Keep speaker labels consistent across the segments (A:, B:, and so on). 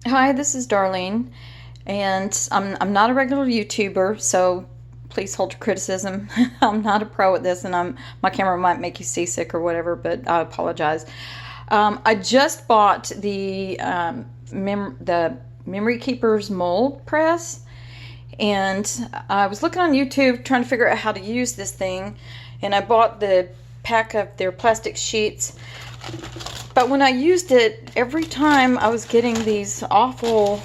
A: Hi, this is Darlene, and I'm not a regular YouTuber, so please hold your criticism. I'm not a pro at this, and my camera might make you seasick or whatever, but I apologize. I just bought the Memory Keepers mold press, and I was looking on YouTube trying to figure out how to use this thing, and I bought the pack of their plastic sheets. But when I used it, every time I was getting these awful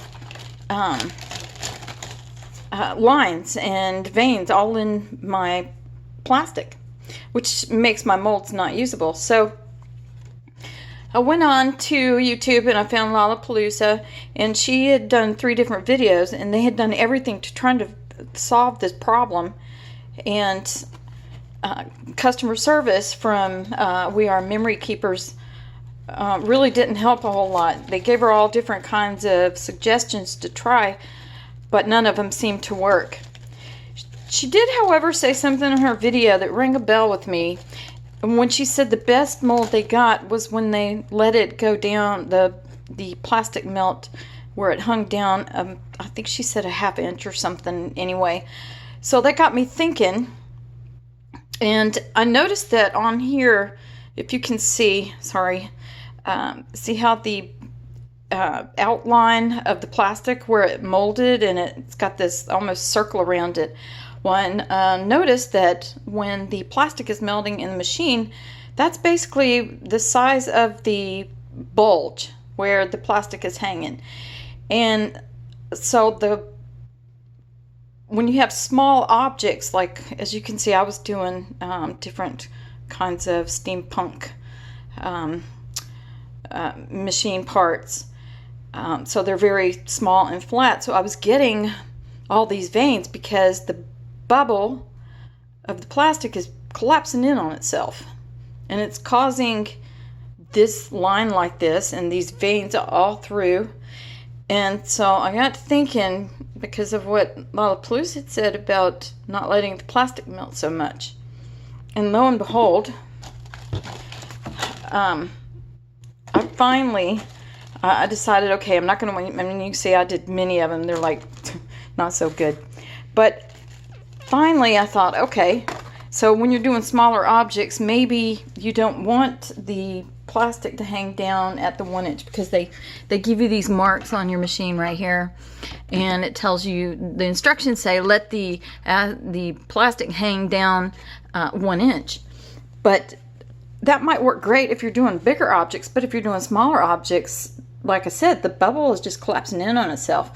A: lines and veins all in my plastic, which makes my molds not usable. So I went on to YouTube and I found Lollapalooza, and she had done 3 different videos, and they had done everything to try to solve this problem. And customer service from We Are Memory Keepers really didn't help a whole lot. They gave her all different kinds of suggestions to try, but none of them seemed to work. She did, however, say something in her video that rang a bell with me. And when she said the best mold they got was when they let it go down, the plastic melt where it hung down, I think she said a ½ inch or something anyway. So that got me thinking, and I noticed that on here, if you can see, see how the outline of the plastic where it molded, and it's got this almost circle around it. Notice that when the plastic is melting in the machine, that's basically the size of the bulge where the plastic is hanging. And so when you have small objects, like as you can see, I was doing different kinds of steampunk machine parts. So they're very small and flat. So I was getting all these veins because the bubble of the plastic is collapsing in on itself. And it's causing this line like this and these veins all through. And so I got to thinking, because of what Lollapalooza had said about not letting the plastic melt so much. And lo and behold, I decided, okay, I'm not going to wait. I mean, you can see I did many of them. They're like not so good. But finally I thought, okay, so when you're doing smaller objects, maybe you don't want the plastic to hang down at the 1 inch, because they give you these marks on your machine right here, and it tells you, the instructions say let the plastic hang down 1 inch. But that might work great if you're doing bigger objects, but if you're doing smaller objects, like I said, the bubble is just collapsing in on itself.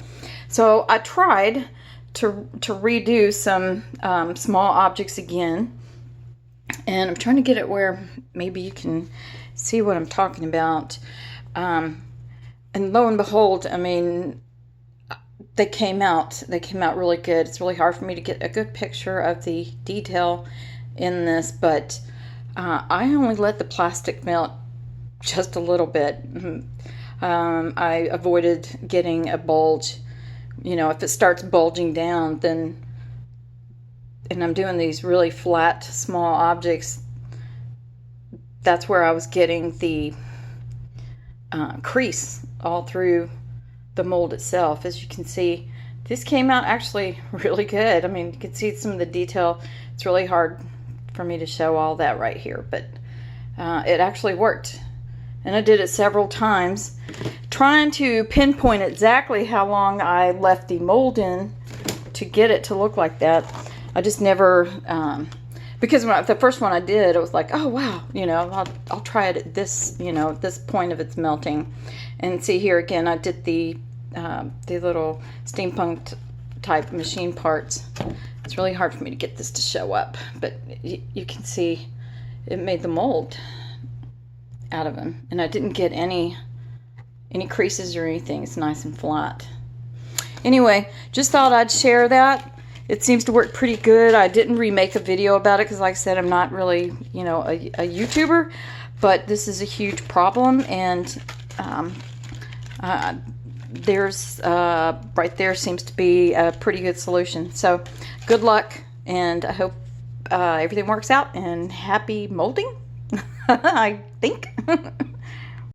A: So I tried to redo some small objects again, and I'm trying to get it where maybe you can see what I'm talking about. And lo and behold, I mean, they came out really good. It's really hard for me to get a good picture of the detail in this, but I only let the plastic melt just a little bit. I avoided getting a bulge. You know, if it starts bulging down, then, and I'm doing these really flat, small objects, that's where I was getting the crease all through the mold itself. As you can see, this came out actually really good. I mean, you can see some of the detail. It's really hard for me to show all that right here, but it actually worked. And I did it several times, trying to pinpoint exactly how long I left the mold in to get it to look like that. I just never, because the first one I did, it was like, oh wow, you know, I'll try it at this, you know, this point of its melting. And see here again, I did the little steampunk type machine parts. It's really hard for me to get this to show up, but you can see it made the mold out of them, and I didn't get any creases or anything. It's nice and flat. Anyway, just thought I'd share that. It seems to work pretty good. I didn't remake a video about it because, like I said, I'm not really, you know, a YouTuber, but this is a huge problem, and there's right there seems to be a pretty good solution. So good luck, and I hope everything works out, and happy molding. I think.